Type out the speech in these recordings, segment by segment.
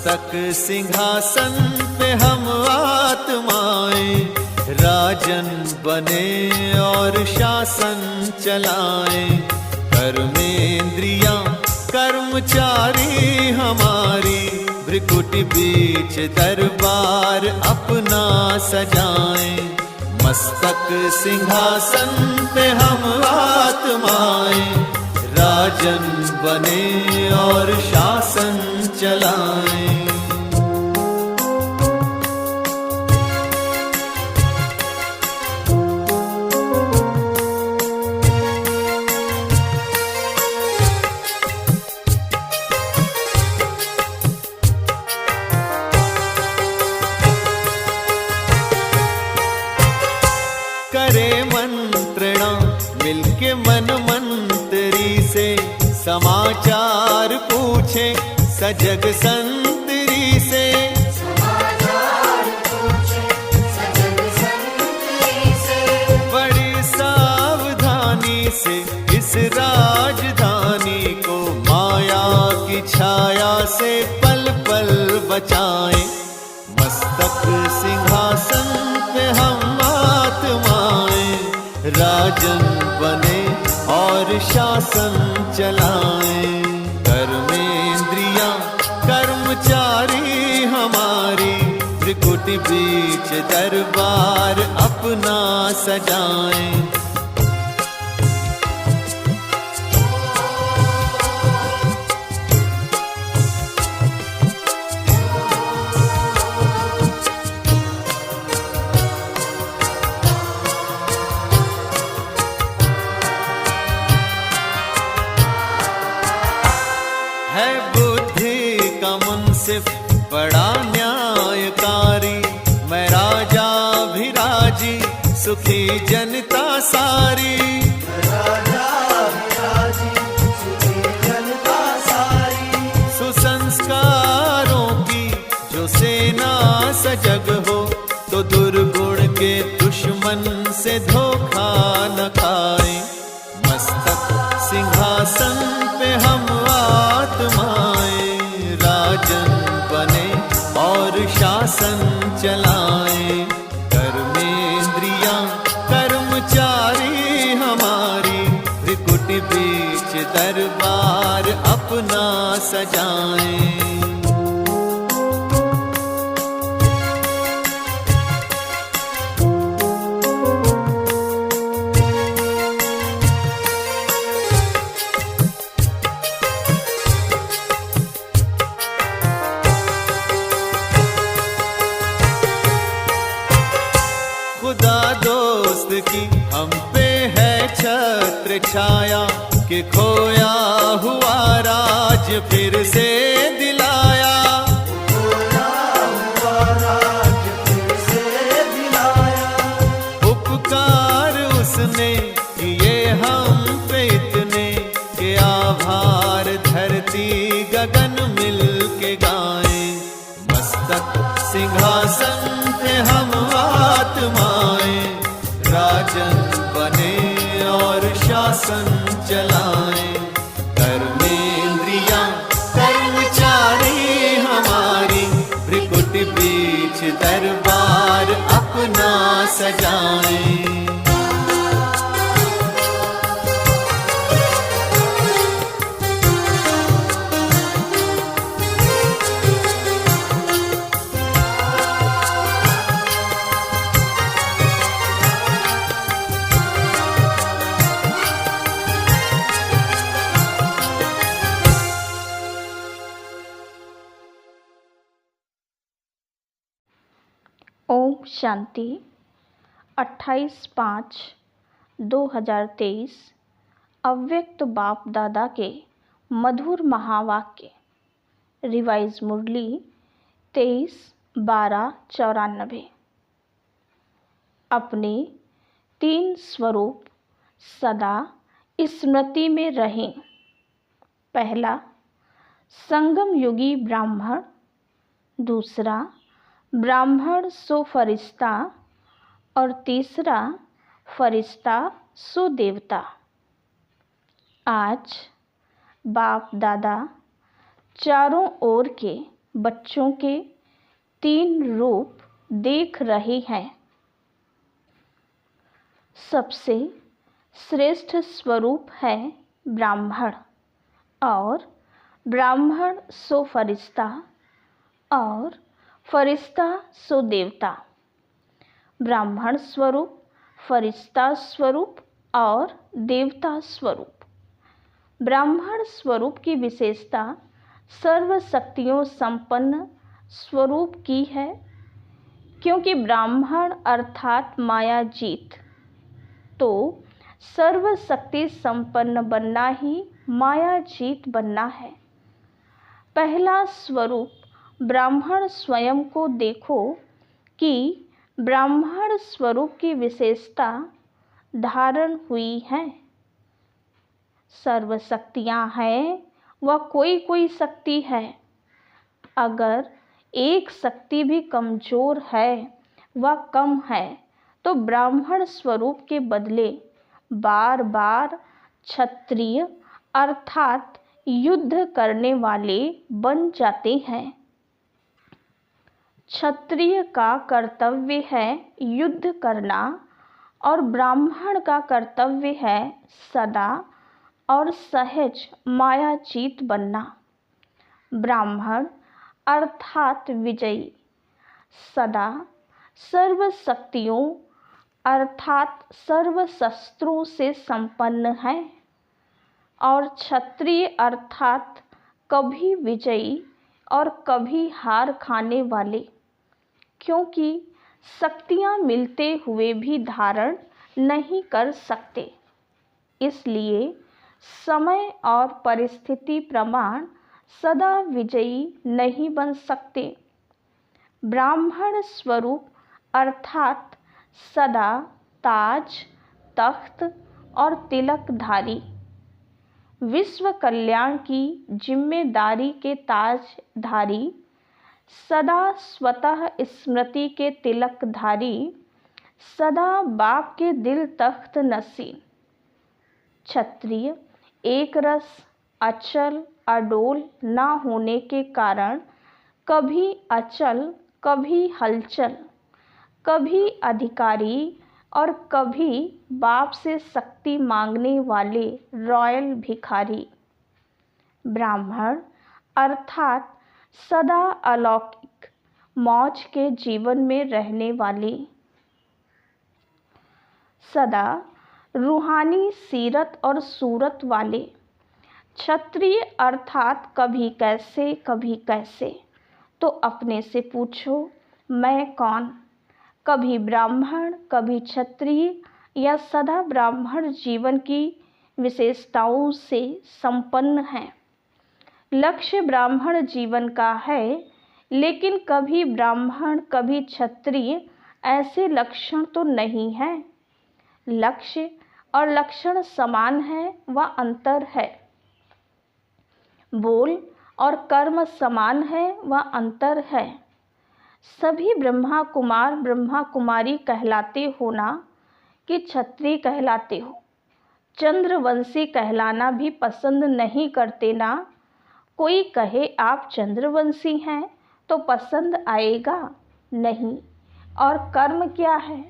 मस्तक सिंहासन पे हम आत्माएं, राजन बने और शासन चलाएं। कर्मेंद्रियां कर्मचारी हमारी, भ्रिकुटी बीच दरबार अपना सजाएं। मस्तक सिंहासन पे हम आत्माएं, राजन बने और शासन चलाएं। करे मंत्रणा मिलके मन मंत्री से, समाचार पूछे सजग संतरी से। बड़ी सावधानी से इस राजधानी को माया की छाया से पल पल बचाएं। मस्तक सिंहासन पे हम आत्माएं, राजन बने और शासन चलाएं। कर्मेंद्रियां कर्मचारी हमारी, त्रिकुटी बीच दरबार अपना सजाएं। है बुद्धि का मुंसिफ बड़ा न्यायकारी, मैं राजा भी राजी सुखी जनता सारी। सुसंस्कारों की जो सेना सजग हो, तो दुर्गुण के दुश्मन से धोखा न खाए। मस्तक सिंहासन पे हम आत्माएं, राजन बने और शासन चलाएं। कर्मेंद्रियां कर्मचारी हमारी, त्रिकुटी बीच दरबार अपना सजाएं। खुदा दोस्त की हम पे है छत्र छाया, कि खोया हुआ राज फिर से दिलाया। उपकार उसने किए हम पे इतने, कि आभार धरती गगन मिल के गाएं। मस्तक सिंहासन पे हम आत्माएं, राजन बने और शासन चलाएं। कर्मेंद्रियां कर्मचारी हमारी, भ्रिकुटी बीच दरबार अपना सजाएं। ओम शांति। 28/5/2023 अव्यक्त बाप दादा के मधुर महावाक्य। रिवाइज मुरली 23/12/94। अपने 3 स्वरूप सदा स्मृति में रहें। पहला, संगम युगी ब्राह्मण। दूसरा, ब्राह्मण सो फरिश्ता। और तीसरा, फरिश्ता सो देवता। आज बाप दादा चारों ओर के बच्चों के 3 रूप देख रहे हैं। सबसे श्रेष्ठ स्वरूप है ब्राह्मण, और ब्राह्मण सो फरिश्ता, और फरिश्ता सो देवता। ब्राह्मण स्वरूप, फरिश्ता स्वरूप और देवता स्वरूप। ब्राह्मण स्वरूप की विशेषता सर्व शक्तियों संपन्न स्वरूप की है, क्योंकि ब्राह्मण अर्थात माया जीत, तो सर्व शक्ति संपन्न बनना ही माया जीत बनना है। पहला स्वरूप ब्राह्मण स्वयं को देखो कि ब्राह्मण स्वरूप की विशेषता धारण हुई है। सर्व शक्तियाँ हैं, वह कोई कोई शक्ति है। अगर एक शक्ति भी कमज़ोर है, वह कम है, तो ब्राह्मण स्वरूप के बदले बार बार क्षत्रिय अर्थात युद्ध करने वाले बन जाते हैं। क्षत्रिय का कर्तव्य है युद्ध करना, और ब्राह्मण का कर्तव्य है सदा और सहज मायाजीत बनना। ब्राह्मण अर्थात विजयी, सदा सर्व शक्तियों अर्थात सर्व शस्त्रों से संपन्न है, और क्षत्रिय अर्थात कभी विजयी और कभी हार खाने वाले, क्योंकि शक्तियाँ मिलते हुए भी धारण नहीं कर सकते। इसलिए समय और परिस्थिति प्रमाण सदा विजयी नहीं बन सकते। ब्राह्मण स्वरूप अर्थात सदा ताज, तख्त और तिलकधारी, विश्व कल्याण की जिम्मेदारी के ताजधारी, सदा स्वतः स्मृति के तिलकधारी, सदा बाप के दिल तख्त नसीं। क्षत्रिय एक रस, अचल अडोल न होने के कारण कभी अचल, कभी हलचल, कभी अधिकारी और कभी बाप से शक्ति मांगने वाले रॉयल भिखारी। ब्राह्मण अर्थात सदा अलौकिक मौज के जीवन में रहने वाले, सदा रूहानी सीरत और सूरत वाले। क्षत्रिय अर्थात कभी कैसे कभी कैसे, तो अपने से पूछो मैं कौन। कभी ब्राह्मण, कभी क्षत्रिय, या सदा ब्राह्मण जीवन की विशेषताओं से संपन्न है। लक्ष्य ब्राह्मण जीवन का है, लेकिन कभी ब्राह्मण कभी क्षत्रिय ऐसे लक्षण तो नहीं है। लक्ष्य और लक्षण समान है, वह अंतर है। बोल और कर्म समान है, वह अंतर है। सभी ब्रह्मा कुमार ब्रह्मा कुमारी कहलाते हो ना, कि क्षत्रिय कहलाते हो। चंद्रवंशी कहलाना भी पसंद नहीं करते ना। कोई कहे आप चंद्रवंशी हैं तो पसंद आएगा नहीं। और कर्म क्या है?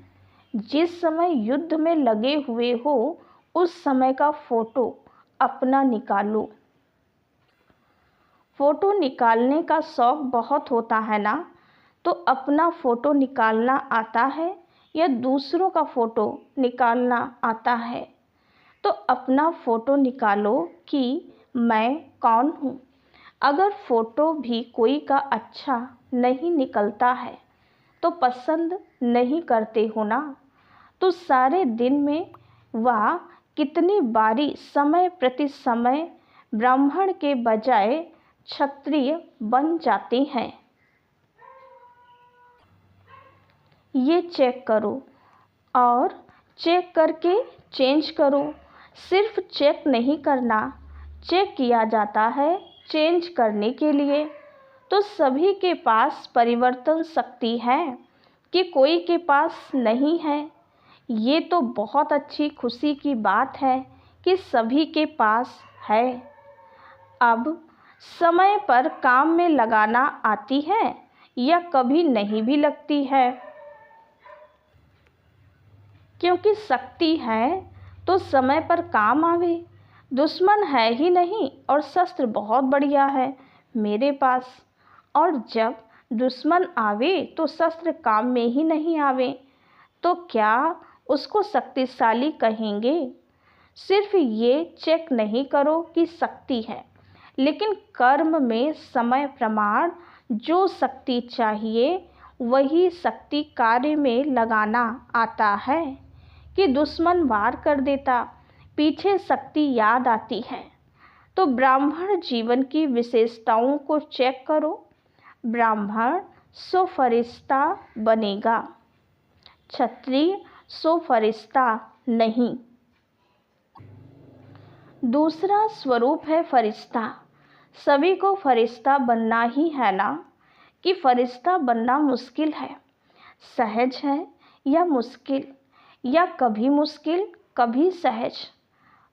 जिस समय युद्ध में लगे हुए हो उस समय का फोटो अपना निकालो। फ़ोटो निकालने का शौक़ बहुत होता है ना, तो अपना फ़ोटो निकालना आता है या दूसरों का फ़ोटो निकालना आता है? तो अपना फ़ोटो निकालो कि मैं कौन हूँ। अगर फ़ोटो भी कोई का अच्छा नहीं निकलता है तो पसंद नहीं करते हो ना। तो सारे दिन में वह कितनी बारी समय प्रति समय ब्राह्मण के बजाय क्षत्रिय बन जाते हैं। ये चेक करो और चेक करके चेंज करो। सिर्फ चेक नहीं करना, चेक किया जाता है चेंज करने के लिए। तो सभी के पास परिवर्तन शक्ति है कि कोई के पास नहीं है। ये तो बहुत अच्छी खुशी की बात है कि सभी के पास है। अब समय पर काम में लगाना आती है या कभी नहीं भी लगती है? क्योंकि शक्ति है तो समय पर काम आवे। दुश्मन है ही नहीं और शस्त्र बहुत बढ़िया है मेरे पास, और जब दुश्मन आवे तो शस्त्र काम में ही नहीं आवे, तो क्या उसको शक्तिशाली कहेंगे? सिर्फ ये चेक नहीं करो कि शक्ति है, लेकिन कर्म में समय प्रमाण जो शक्ति चाहिए वही शक्ति कार्य में लगाना आता है कि दुश्मन वार कर देता, पीछे शक्ति याद आती है। तो ब्राह्मण जीवन की विशेषताओं को चेक करो। ब्राह्मण सो फरिश्ता बनेगा, क्षत्रिय सो फरिश्ता नहीं। दूसरा स्वरूप है फरिश्ता। सभी को फरिश्ता बनना ही है ना? कि फरिश्ता बनना मुश्किल है, सहज है या मुश्किल, या कभी मुश्किल कभी सहज?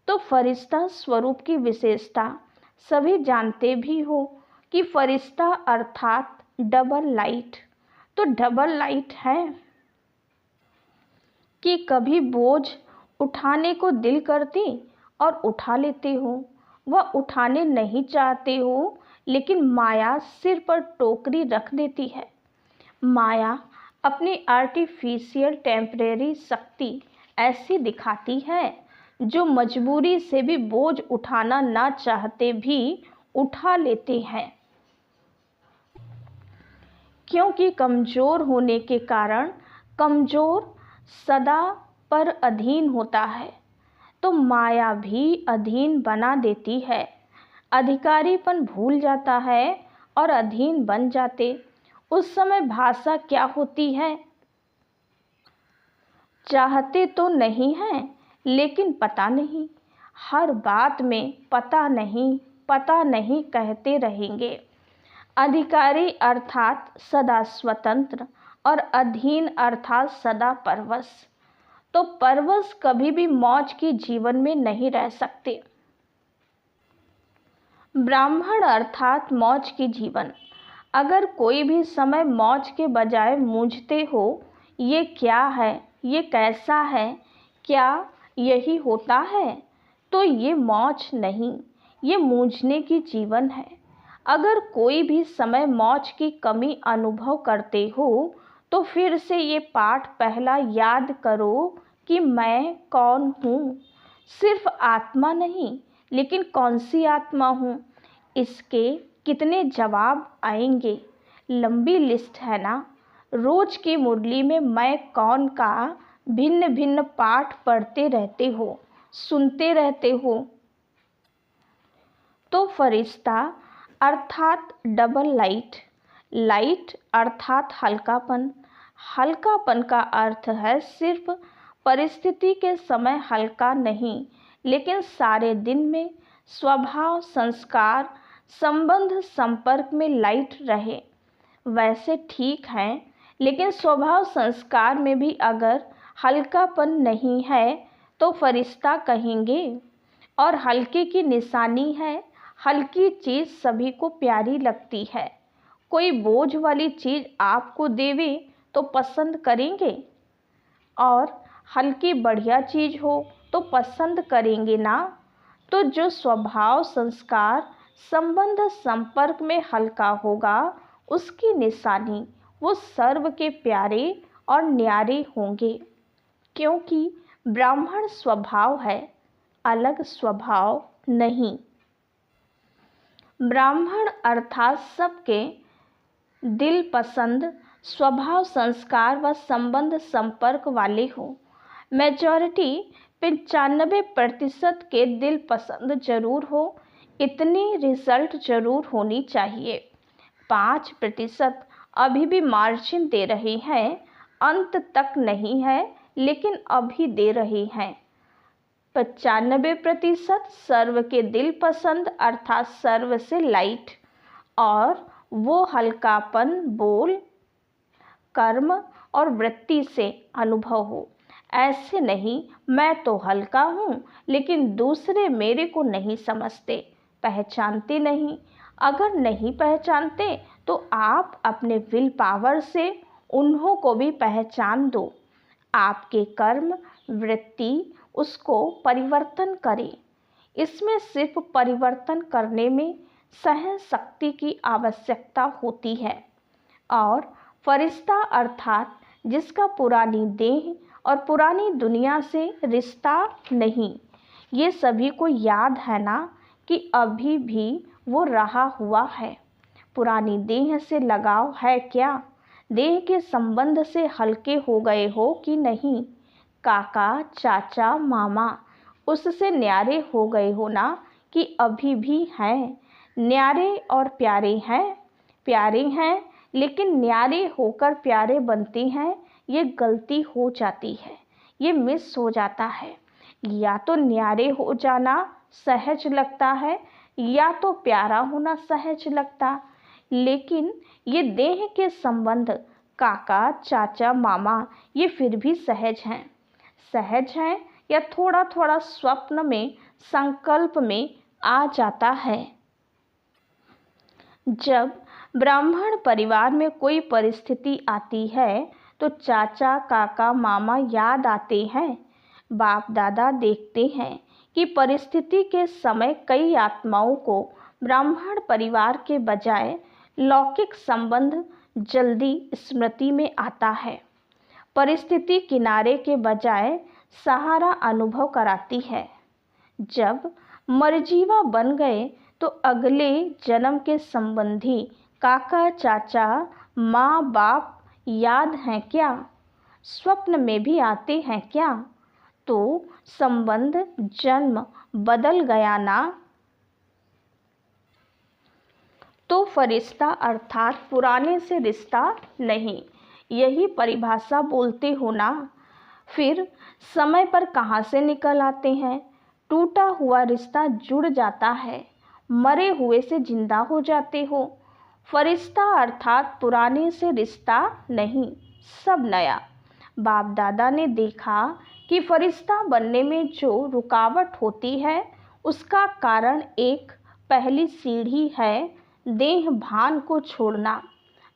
तो फरिश्ता स्वरूप की विशेषता सभी जानते भी हो कि फरिश्ता अर्थात डबल लाइट। तो डबल लाइट है कि कभी बोझ उठाने को दिल करती और उठा लेते हो, वह उठाने नहीं चाहते हो, लेकिन माया सिर पर टोकरी रख देती है। माया अपनी आर्टिफिशियल टेम्परेरी शक्ति ऐसी दिखाती है जो मजबूरी से भी बोझ उठाना ना चाहते भी उठा लेते हैं, क्योंकि कमज़ोर होने के कारण कमज़ोर सदा पर अधीन होता है। तो माया भी अधीन बना देती है, अधिकारीपन भूल जाता है और अधीन बन जाते। उस समय भाषा क्या होती है? चाहते तो नहीं हैं, लेकिन पता नहीं, हर बात में पता नहीं कहते रहेंगे। अधिकारी अर्थात सदा स्वतंत्र और अधीन अर्थात सदा परवश। तो परवश कभी भी मौज की जीवन में नहीं रह सकते। ब्राह्मण अर्थात मौज की जीवन। अगर कोई भी समय मौज के बजाय मूंझते हो, ये क्या है, ये कैसा है, क्या यही होता है, तो ये मौज नहीं, ये मूंझने की जीवन है। अगर कोई भी समय मौज की कमी अनुभव करते हो, तो फिर से ये पाठ पहला याद करो कि मैं कौन हूँ। सिर्फ आत्मा नहीं, लेकिन कौन सी आत्मा हूँ, इसके कितने जवाब आएंगे। लंबी लिस्ट है ना। रोज की मुरली में मैं कौन का भिन्न भिन्न पाठ पढ़ते रहते हो, सुनते रहते हो। तो फरिश्ता अर्थात डबल लाइट, लाइट अर्थात हल्कापन। हल्कापन का अर्थ है सिर्फ परिस्थिति के समय हल्का नहीं, लेकिन सारे दिन में स्वभाव, संस्कार, संबंध, संपर्क में लाइट रहे। वैसे ठीक है, लेकिन स्वभाव संस्कार में भी अगर हल्कापन नहीं है तो फरिश्ता कहेंगे। और हल्के की निशानी है, हल्की चीज़ सभी को प्यारी लगती है। कोई बोझ वाली चीज़ आपको देवे तो पसंद करेंगे, और हल्की बढ़िया चीज़ हो तो पसंद करेंगे ना। तो जो स्वभाव, संस्कार, संबंध, संपर्क में हल्का होगा, उसकी निशानी वो सर्व के प्यारे और न्यारे होंगे, क्योंकि ब्राह्मण स्वभाव है, अलग स्वभाव नहीं। ब्राह्मण अर्थात सबके दिल पसंद, स्वभाव, संस्कार व संबंध संपर्क वाले हो। मेजॉरिटी 95% के दिल पसंद जरूर हो, इतनी रिजल्ट जरूर होनी चाहिए। 5% अभी भी मार्जिन दे रहे हैं, अंत तक नहीं है, लेकिन अभी दे रहे हैं। 95% सर्व के दिल पसंद अर्थात सर्व से लाइट, और वो हल्कापन बोल, कर्म और वृत्ति से अनुभव हो। ऐसे नहीं मैं तो हल्का हूँ, लेकिन दूसरे मेरे को नहीं समझते, पहचानते नहीं। अगर नहीं पहचानते तो आप अपने विल पावर से उन्हों को भी पहचान दो। आपके कर्म वृत्ति उसको परिवर्तन करे। इसमें सिर्फ परिवर्तन करने में सहन शक्ति की आवश्यकता होती है। और फरिश्ता अर्थात जिसका पुरानी देह और पुरानी दुनिया से रिश्ता नहीं, ये सभी को याद है ना कि अभी भी वो रहा हुआ है। पुरानी देह से लगाव है क्या? देह के संबंध से हल्के हो गए हो कि नहीं? काका चाचा मामा उससे न्यारे हो गए हो ना कि अभी भी हैं? न्यारे और प्यारे हैं। प्यारे हैं लेकिन न्यारे होकर प्यारे बनते हैं, ये गलती हो जाती है, ये मिस हो जाता है। या तो न्यारे हो जाना सहज लगता है या तो प्यारा होना सहज लगता, लेकिन ये देह के संबंध काका चाचा मामा ये फिर भी सहज हैं। सहज हैं या थोड़ा थोड़ा स्वप्न में संकल्प में आ जाता है। जब ब्राह्मण परिवार में कोई परिस्थिति आती है तो चाचा काका मामा याद आते हैं। बाप दादा देखते हैं कि परिस्थिति के समय कई आत्माओं को ब्राह्मण परिवार के बजाय लौकिक संबंध जल्दी स्मृति में आता है। परिस्थिति किनारे के बजाय सहारा अनुभव कराती है। जब मरजीवा बन गए तो अगले जन्म के संबंधी काका चाचा माँ बाप याद हैं क्या? स्वप्न में भी आते हैं क्या? तो संबंध जन्म बदल गया ना। तो फरिश्ता अर्थात पुराने से रिश्ता नहीं, यही परिभाषा बोलते हो ना। फिर समय पर कहाँ से निकल आते हैं? टूटा हुआ रिश्ता जुड़ जाता है, मरे हुए से जिंदा हो जाते हो। फरिश्ता अर्थात पुराने से रिश्ता नहीं, सब नया। बाप दादा ने देखा कि फरिश्ता बनने में जो रुकावट होती है उसका कारण एक पहली सीढ़ी है देह भान को छोड़ना।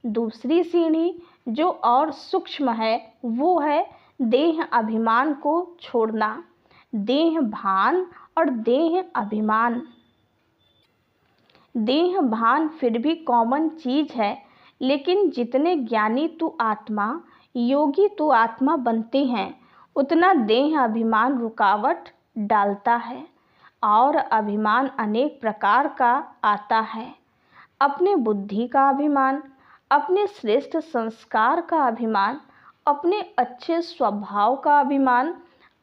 दूसरी सीढ़ी जो और सूक्ष्म है वो है देह अभिमान को छोड़ना। देह भान और देह अभिमान। देह भान फिर भी कॉमन चीज है, लेकिन जितने ज्ञानी तू आत्मा योगी तू आत्मा बनते हैं उतना देह अभिमान रुकावट डालता है। और अभिमान अनेक प्रकार का आता है। अपने बुद्धि का अभिमान, अपने श्रेष्ठ संस्कार का अभिमान, अपने अच्छे स्वभाव का अभिमान,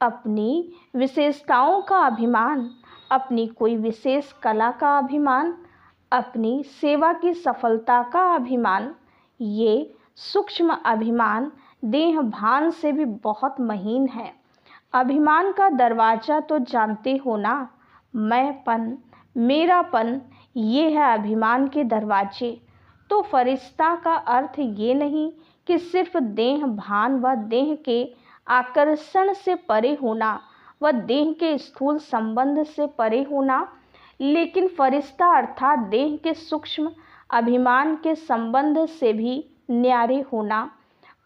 अपनी विशेषताओं का अभिमान, अपनी कोई विशेष कला का अभिमान, अपनी सेवा की सफलता का अभिमान। ये सूक्ष्म अभिमान देह भान से भी बहुत महीन है। अभिमान का दरवाज़ा तो जानते हो ना, मैंपन मेरापन, ये है अभिमान के दरवाजे। तो फरिश्ता का अर्थ ये नहीं कि सिर्फ देह भान व देह के आकर्षण से परे होना व देह के स्थूल संबंध से परे होना, लेकिन फरिश्ता अर्थात देह के सूक्ष्म अभिमान के संबंध से भी न्यारे होना।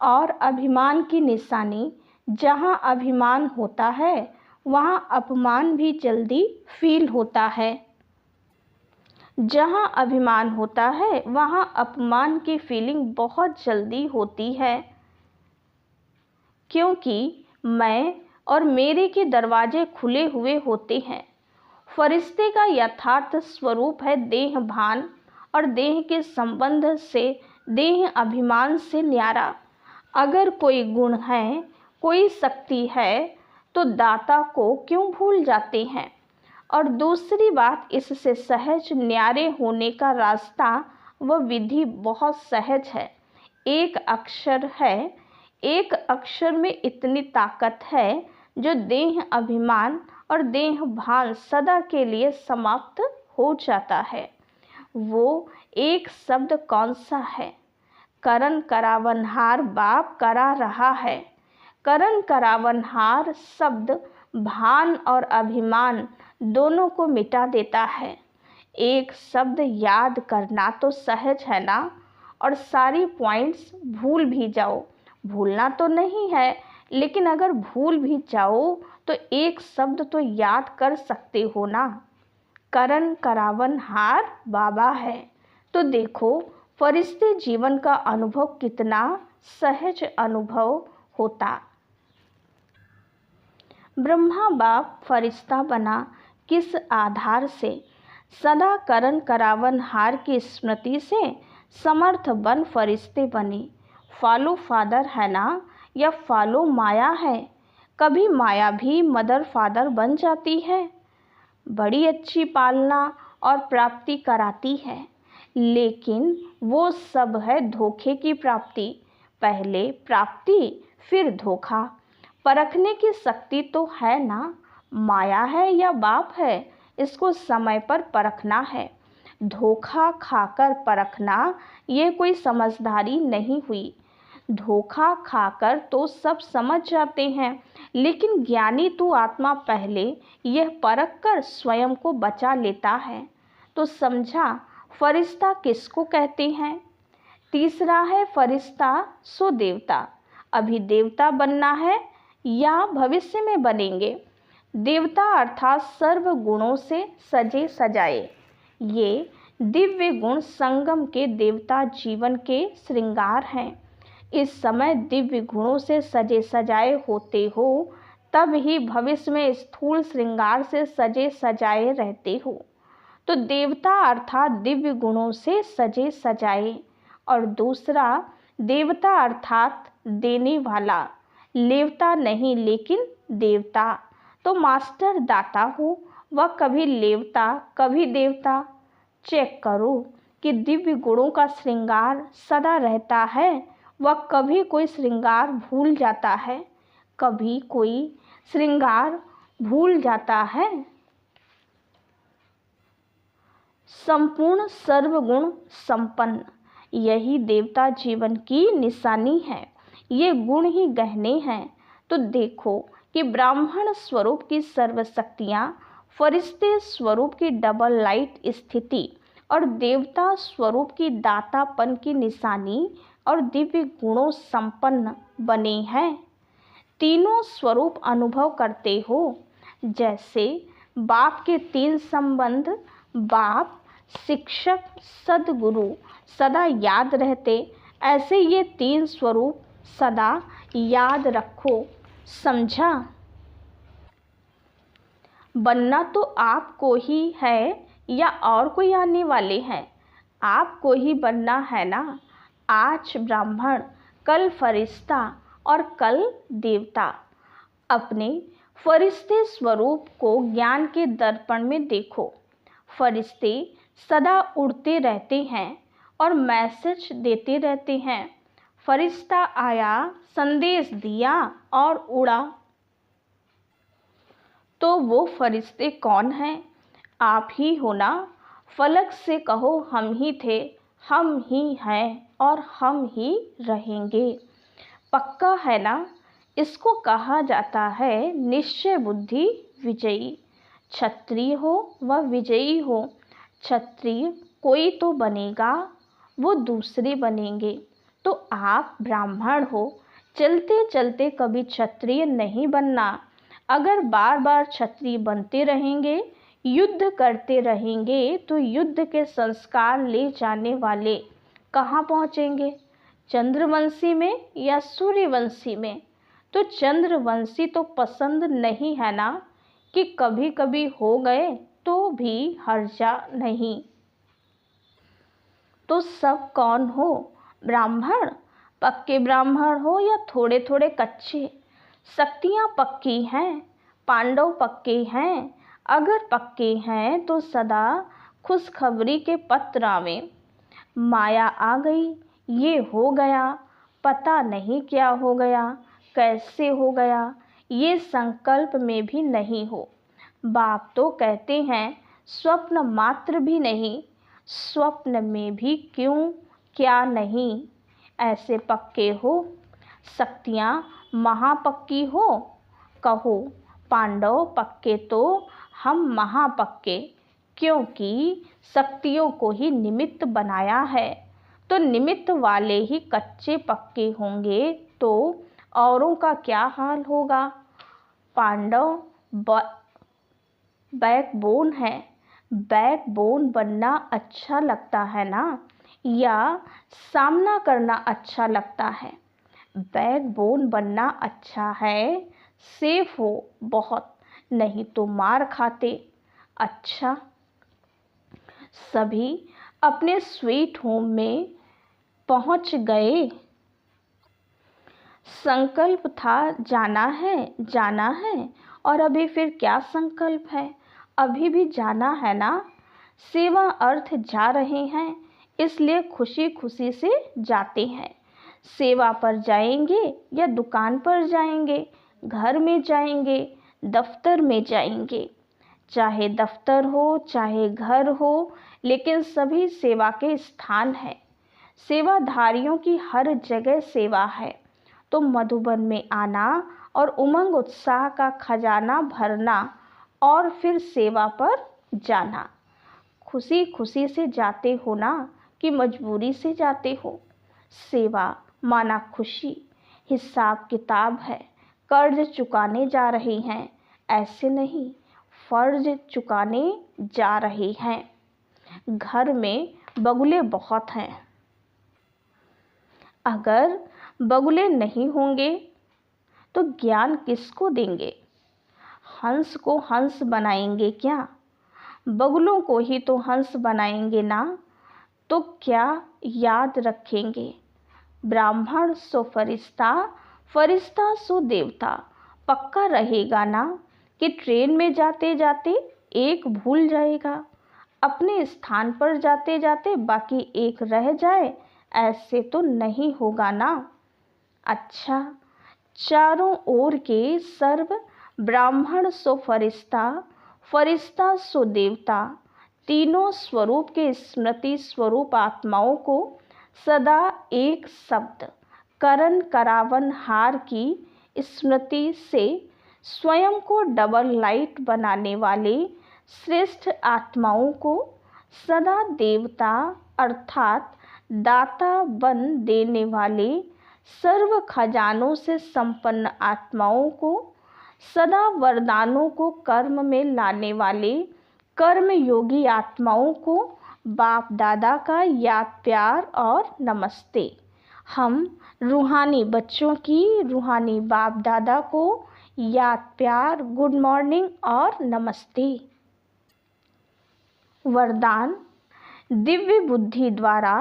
और अभिमान की निशानी, जहाँ अभिमान होता है वहाँ अपमान भी जल्दी फील होता है। जहाँ अभिमान होता है वहाँ अपमान की फीलिंग बहुत जल्दी होती है, क्योंकि मैं और मेरे के दरवाजे खुले हुए होते हैं। फरिश्ते का यथार्थ स्वरूप है देह भान और देह के संबंध से देह अभिमान से न्यारा। अगर कोई गुण है, कोई शक्ति है, तो दाता को क्यों भूल जाते हैं? और दूसरी बात, इससे सहज न्यारे होने का रास्ता व विधि बहुत सहज है। एक अक्षर है, एक अक्षर में इतनी ताकत है जो देह अभिमान और देह भान सदा के लिए समाप्त हो जाता है। वो एक शब्द कौन सा है? करण करावनहार बाप करा रहा है। करण करावनहार शब्द भान और अभिमान दोनों को मिटा देता है। एक शब्द याद करना तो सहज है ना, और सारी पॉइंट्स भूल भी जाओ। भूलना तो नहीं है, लेकिन अगर भूल भी जाओ तो एक शब्द तो याद कर सकते हो ना। करण करावन हार बाबा है। तो देखो फरिश्ते जीवन का अनुभव कितना सहज अनुभव होता। ब्रह्मा बाप फरिश्ता बना किस आधार से? सदा करण करावन हार की स्मृति से समर्थ बन फरिश्ते बने। फॉलो फादर है ना, या फॉलो माया है? कभी माया भी मदर फादर बन जाती है। बड़ी अच्छी पालना और प्राप्ति कराती है, लेकिन वो सब है धोखे की प्राप्ति। पहले प्राप्ति फिर धोखा। परखने की शक्ति तो है ना, माया है या बाप है, इसको समय पर परखना है। धोखा खाकर परखना ये कोई समझदारी नहीं हुई। धोखा खाकर तो सब समझ जाते हैं, लेकिन ज्ञानी तो आत्मा पहले यह परख कर स्वयं को बचा लेता है। तो समझा फरिश्ता किसको कहते हैं। तीसरा है फरिश्ता सो देवता। अभी देवता बनना है या भविष्य में बनेंगे। देवता अर्थात सर्व गुणों से सजे सजाए। ये दिव्य गुण संगम के देवता जीवन के श्रृंगार हैं। इस समय दिव्य गुणों से सजे सजाए होते हो, तब ही भविष्य में स्थूल श्रृंगार से सजे सजाए रहते हो। तो देवता अर्थात दिव्य गुणों से सजे सजाए, और दूसरा देवता अर्थात देने वाला। लेवता नहीं लेकिन देवता। तो मास्टर दाता हो, वह कभी लेवता कभी देवता। चेक करो कि दिव्य गुणों का श्रृंगार सदा रहता है, वह कभी कोई श्रृंगार भूल जाता है, कभी कोई श्रृंगार भूल जाता है। संपूर्ण सर्वगुण संपन्न, यही देवता जीवन की निशानी है। ये गुण ही गहने हैं। तो देखो कि ब्राह्मण स्वरूप की सर्वशक्तियाँ, फरिश्ते स्वरूप की डबल लाइट स्थिति और देवता स्वरूप की दातापन की निशानी और दिव्य गुणों संपन्न बने हैं। तीनों स्वरूप अनुभव करते हो। जैसे बाप के तीन संबंध, बाप, शिक्षक, सद्गुरु सदा याद रहते, ऐसे ये तीन स्वरूप सदा याद रखो। समझा। बनना तो आपको ही है या और कोई आने वाले हैं? आपको ही बनना है ना। आज ब्राह्मण, कल फरिश्ता और कल देवता। अपने फरिश्ते स्वरूप को ज्ञान के दर्पण में देखो। फरिश्ते सदा उड़ते रहते हैं और मैसेज देते रहते हैं। फरिश्ता आया, संदेश दिया और उड़ा। तो वो फरिश्ते कौन हैं? आप ही हो ना। फलक से कहो हम ही थे, हम ही हैं और हम ही रहेंगे। पक्का है ना। इसको कहा जाता है निश्चय बुद्धि विजयी। क्षत्रिय हो व विजयी हो, क्षत्रिय कोई तो बनेगा, वो दूसरे बनेंगे। तो आप ब्राह्मण हो, चलते चलते कभी क्षत्रिय नहीं बनना। अगर बार बार क्षत्रिय बनते रहेंगे, युद्ध करते रहेंगे, तो युद्ध के संस्कार ले जाने वाले कहाँ पहुँचेंगे? चंद्रवंशी में या सूर्यवंशी में? तो चंद्रवंशी तो पसंद नहीं है ना, कि कभी कभी हो गए तो भी हर्जा नहीं। तो सब कौन हो? ब्राह्मण। पक्के ब्राह्मण हो या थोड़े थोड़े कच्चे? शक्तियाँ पक्की हैं, पांडव पक्के हैं। अगर पक्के हैं तो सदा खुशखबरी के पत्र में। माया आ गई, ये हो गया, पता नहीं क्या हो गया, कैसे हो गया, ये संकल्प में भी नहीं हो। बाप तो कहते हैं स्वप्न मात्र भी नहीं, स्वप्न में भी क्यों क्या नहीं। ऐसे पक्के हो। शक्तियाँ महापक्की हो। कहो पांडव पक्के तो हम महापक्के, क्योंकि शक्तियों को ही निमित्त बनाया है। तो निमित्त वाले ही कच्चे पक्के होंगे तो औरों का क्या हाल होगा। पांडव बैकबोन है। बैकबोन बनना अच्छा लगता है ना, या सामना करना अच्छा लगता है। बैकबोन बनना अच्छा है, सेफ हो बहुत, नहीं तो मार खाते। अच्छा, सभी अपने स्वीट होम में पहुंच गए। संकल्प था जाना है, और अभी फिर क्या संकल्प है, अभी भी जाना है ना। सेवा अर्थ जा रहे हैं, इसलिए खुशी खुशी से जाते हैं। सेवा पर जाएंगे या दुकान पर जाएंगे, घर में जाएंगे, दफ्तर में जाएंगे, चाहे दफ्तर हो चाहे घर हो, लेकिन सभी सेवा के स्थान है। सेवाधारियों की हर जगह सेवा है। तो मधुबन में आना और उमंग उत्साह का खजाना भरना और फिर सेवा पर जाना। खुशी खुशी से जाते हो ना, कि मजबूरी से जाते हो। सेवा माना खुशी। हिसाब किताब है, कर्ज चुकाने जा रहे हैं, ऐसे नहीं, फर्ज चुकाने जा रहे हैं। घर में बगुले बहुत हैं। अगर बगुले नहीं होंगे तो ज्ञान किसको देंगे। हंस को हंस बनाएंगे क्या, बगुलों को ही तो हंस बनाएंगे ना, तो क्या याद रखेंगे। ब्राह्मण सो फरिश्ता, फरिश्ता सो देवता। पक्का रहेगा ना कि ट्रेन में जाते जाते एक भूल जाएगा, अपने स्थान पर जाते जाते बाकी एक रह जाए, ऐसे तो नहीं होगा ना। अच्छा, चारों ओर के सर्व ब्राह्मण सो फरिश्ता, फरिश्ता सो देवता, तीनों स्वरूप के स्मृति स्वरूप आत्माओं को सदा एक शब्द करण करावन हार की स्मृति से स्वयं को डबल लाइट बनाने वाले श्रेष्ठ आत्माओं को सदा देवता अर्थात दाता बन देने वाले सर्व खजानों से संपन्न आत्माओं को सदा वरदानों को कर्म में लाने वाले कर्म योगी आत्माओं को बाप दादा का याद प्यार और नमस्ते। हम रूहानी बच्चों की रूहानी बाप दादा को याद प्यार, गुड मॉर्निंग और नमस्ते। वरदान: दिव्य बुद्धि द्वारा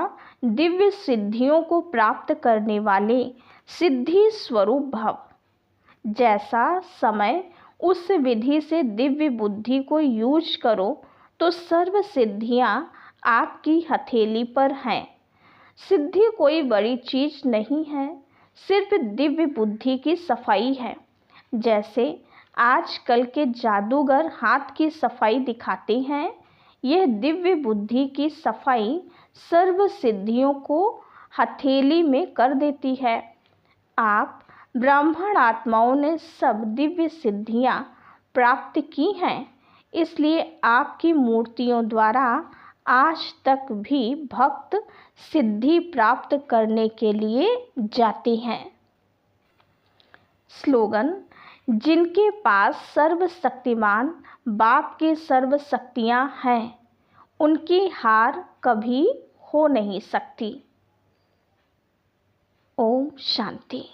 दिव्य सिद्धियों को प्राप्त करने वाले सिद्धि स्वरूप भव। जैसा समय उस विधि से दिव्य बुद्धि को यूज करो तो सर्व सिद्धियां आपकी हथेली पर हैं। सिद्धि कोई बड़ी चीज नहीं है, सिर्फ दिव्य बुद्धि की सफाई है। जैसे आजकल के जादूगर हाथ की सफाई दिखाते हैं, यह दिव्य बुद्धि की सफाई सर्व सिद्धियों को हथेली में कर देती है। आप ब्राह्मण आत्माओं ने सब दिव्य सिद्धियां प्राप्त की हैं, इसलिए आपकी मूर्तियों द्वारा आज तक भी भक्त सिद्धि प्राप्त करने के लिए जाते हैं। स्लोगन: जिनके पास सर्वशक्तिमान बाप की सर्व शक्तियां हैं, उनकी हार कभी हो नहीं सकती। ओम शांति।